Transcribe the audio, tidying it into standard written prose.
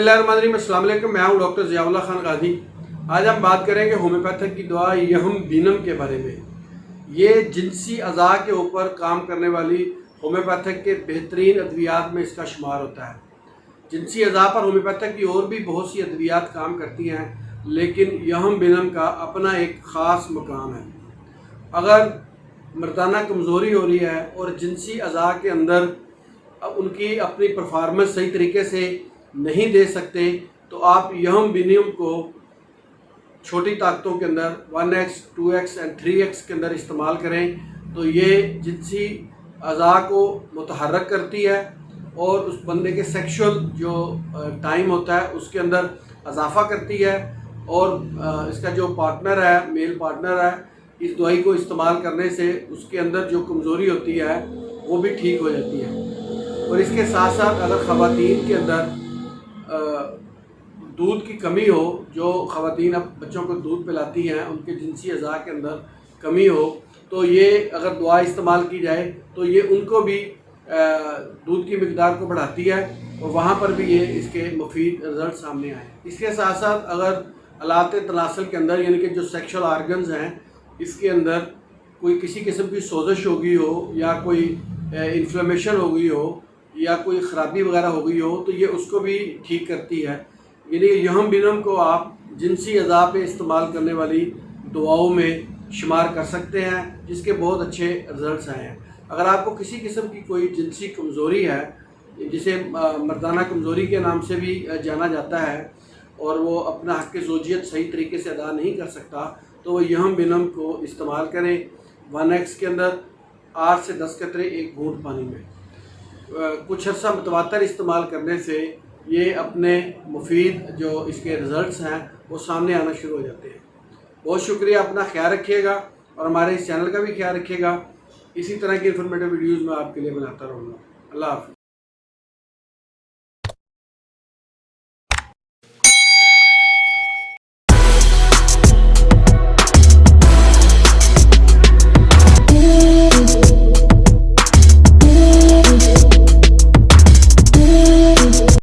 बिस्मिल्लाहिर्रहमानिर्रहीम, अस्सलाम वालेकुम। मैं हूँ डॉक्टर ज़ियाउल्ला खान गाजी। आज हम बात करेंगे होम्योपैथिक की दवा यहम बीनम के बारे में। ये जिनसी अज़ा के ऊपर काम करने वाली होम्योपैथिक के बेहतरीन अद्वियात में इसका शुमार होता है। जिनसी अज़ा पर होम्योपैथिक की और भी बहुत सी अद्वियात काम करती हैं, लेकिन यहम बीनम का अपना एक ख़ास मकाम है। अगर मर्दाना कमज़ोरी हो रही है और जिनसी अज़ा के अंदर उनकी अपनी परफॉर्मेंस सही तरीके से नहीं दे सकते, तो आप यहम बीनम को छोटी ताकतों के अंदर 1x, 2x एंड 3x के अंदर इस्तेमाल करें तो ये जिनसी अज़ा को मुतहर्रक करती है और उस बंदे के सेक्सुअल जो टाइम होता है उसके अंदर इजाफा करती है। और इसका जो पार्टनर है, मेल पार्टनर है, इस दवाई को इस्तेमाल करने से उसके अंदर जो कमज़ोरी होती है वो भी ठीक हो जाती है। और इसके साथ साथ अगर ख़वातीन के अंदर दूध की कमी हो, जो ख़वातीन अब बच्चों को दूध पिलाती हैं, उनके जिनसी अज़ा के अंदर कमी हो, तो ये अगर दवा इस्तेमाल की जाए तो ये उनको भी दूध की मिकदार को बढ़ाती है और वहाँ पर भी ये इसके मुफीद रिज़ल्ट सामने आए। इसके साथ साथ अगर आलात तनासल के अंदर यानी कि जो सेक्शुअल आर्गन्स हैं इसके अंदर कोई किसी किस्म की सोजिश हो गई हो या कोई इन्फ्लेमेशन हो गई हो या कोई ख़राबी वगैरह हो गई हो, तो ये उसको भी ठीक करती है। यानी यहम बीनम को आप जिनसी अज़ा पे इस्तेमाल करने वाली दवाओं में शुमार कर सकते हैं, जिसके बहुत अच्छे रिज़ल्ट्स आए हैं। अगर आपको किसी किस्म की कोई जिनसी कमज़ोरी है, जिसे मर्दाना कमज़ोरी के नाम से भी जाना जाता है, और वो अपना हक़ ज़ौजियत सही तरीके से अदा नहीं कर सकता, तो वो यहम बीनम को इस्तेमाल करें 1x के अंदर 8 से 10 कतरे एक घूंट पानी में। कुछ अर्सा मुतवातर इस्तेमाल करने से ये अपने मुफीद जो इसके रिज़ल्ट्स हैं वो सामने आना शुरू हो जाते हैं। बहुत शुक्रिया, अपना ख्याल रखिएगा और हमारे इस चैनल का भी ख्याल रखिएगा। इसी तरह की इन्फॉर्मेटिव वीडियोज़ मैं आपके लिए बनाता रहूँगा। अल्लाह हाफ़िज़।